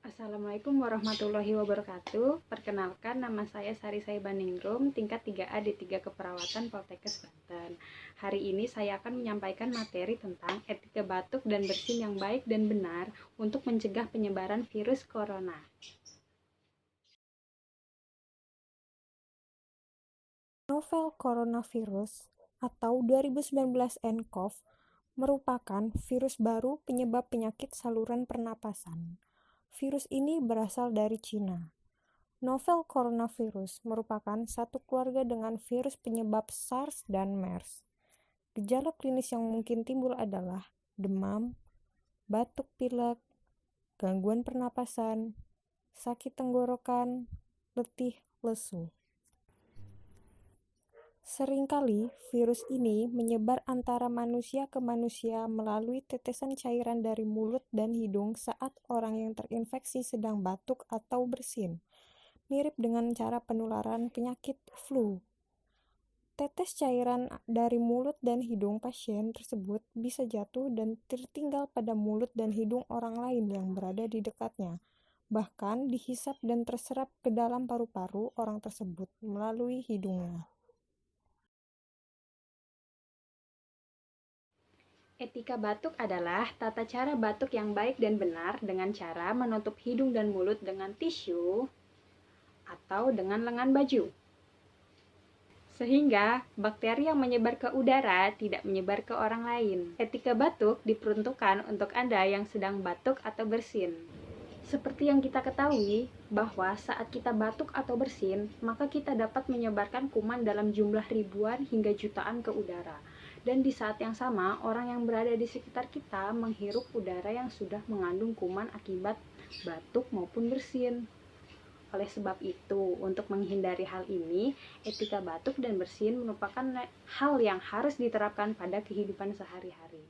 Assalamualaikum warahmatullahi wabarakatuh. Perkenalkan, nama saya Sari Saibaningrum, tingkat 3A D3 Keperawatan Poltekkes Banten. Hari ini saya akan menyampaikan materi tentang etika batuk dan bersin yang baik dan benar untuk mencegah penyebaran virus corona. Novel coronavirus atau 2019 nCoV merupakan virus baru penyebab penyakit saluran pernapasan. Virus ini berasal dari Cina. Novel coronavirus merupakan satu keluarga dengan virus penyebab SARS dan MERS. Gejala klinis yang mungkin timbul adalah demam, batuk pilek, gangguan pernapasan, sakit tenggorokan, letih, lesu. Seringkali virus ini menyebar antara manusia ke manusia melalui tetesan cairan dari mulut dan hidung saat orang yang terinfeksi sedang batuk atau bersin, mirip dengan cara penularan penyakit flu. Tetes cairan dari mulut dan hidung pasien tersebut bisa jatuh dan tertinggal pada mulut dan hidung orang lain yang berada di dekatnya, bahkan dihisap dan terserap ke dalam paru-paru orang tersebut melalui hidungnya. Etika batuk adalah tata cara batuk yang baik dan benar dengan cara menutup hidung dan mulut dengan tisu atau dengan lengan baju, sehingga bakteri yang menyebar ke udara tidak menyebar ke orang lain. Etika batuk diperuntukkan untuk Anda yang sedang batuk atau bersin. Seperti yang kita ketahui, bahwa saat kita batuk atau bersin, maka kita dapat menyebarkan kuman dalam jumlah ribuan hingga jutaan ke udara. Dan di saat yang sama, orang yang berada di sekitar kita menghirup udara yang sudah mengandung kuman akibat batuk maupun bersin. Oleh sebab itu, untuk menghindari hal ini, etika batuk dan bersin merupakan hal yang harus diterapkan pada kehidupan sehari-hari.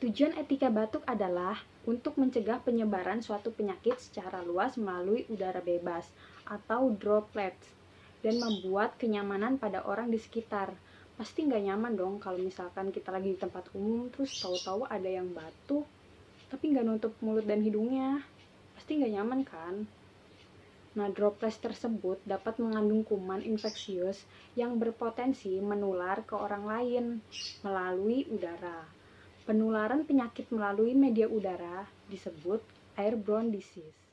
Tujuan etika batuk adalah untuk mencegah penyebaran suatu penyakit secara luas melalui udara bebas atau droplets dan membuat kenyamanan pada orang di sekitar. Pasti nggak nyaman dong kalau misalkan kita lagi di tempat umum terus tahu-tahu ada yang batuk tapi nggak nutup mulut dan hidungnya. Pasti nggak nyaman kan? Nah, droplets tersebut dapat mengandung kuman infeksius yang berpotensi menular ke orang lain melalui udara. Penularan penyakit melalui media udara disebut airborne disease.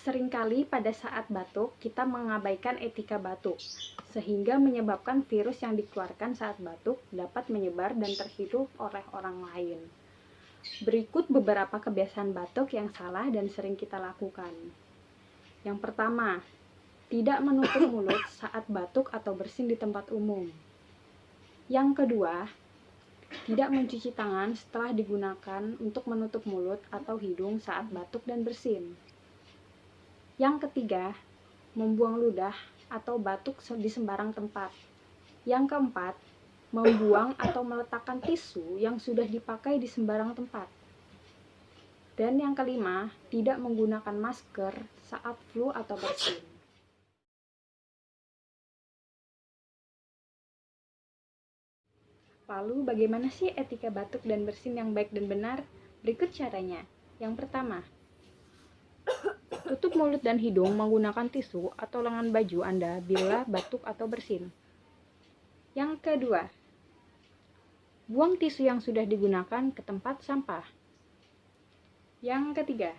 Seringkali pada saat batuk, kita mengabaikan etika batuk, sehingga menyebabkan virus yang dikeluarkan saat batuk dapat menyebar dan terhirup oleh orang lain. Berikut beberapa kebiasaan batuk yang salah dan sering kita lakukan. Yang pertama, tidak menutup mulut saat batuk atau bersin di tempat umum. Yang kedua, tidak mencuci tangan setelah digunakan untuk menutup mulut atau hidung saat batuk dan bersin. Yang ketiga, membuang ludah atau batuk di sembarang tempat. Yang keempat, membuang atau meletakkan tisu yang sudah dipakai di sembarang tempat. Dan yang kelima, tidak menggunakan masker saat flu atau bersin. Lalu bagaimana sih etika batuk dan bersin yang baik dan benar? Berikut caranya. Yang pertama, tutup mulut dan hidung menggunakan tisu atau lengan baju Anda bila batuk atau bersin. Yang kedua, buang tisu yang sudah digunakan ke tempat sampah. Yang ketiga,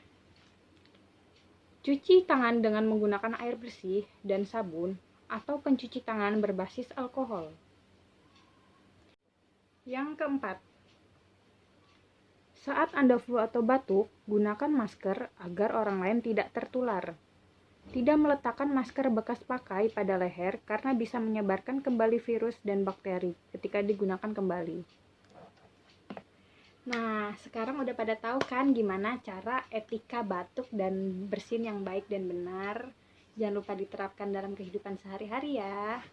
cuci tangan dengan menggunakan air bersih dan sabun atau pencuci tangan berbasis alkohol. Yang keempat, saat Anda flu atau batuk, gunakan masker agar orang lain tidak tertular. Tidak meletakkan masker bekas pakai pada leher karena bisa menyebarkan kembali virus dan bakteri ketika digunakan kembali. Nah, sekarang udah pada tahu kan gimana cara etika batuk dan bersin yang baik dan benar? Jangan lupa diterapkan dalam kehidupan sehari-hari ya.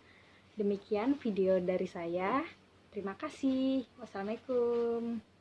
Demikian video dari saya. Terima kasih. Wassalamualaikum.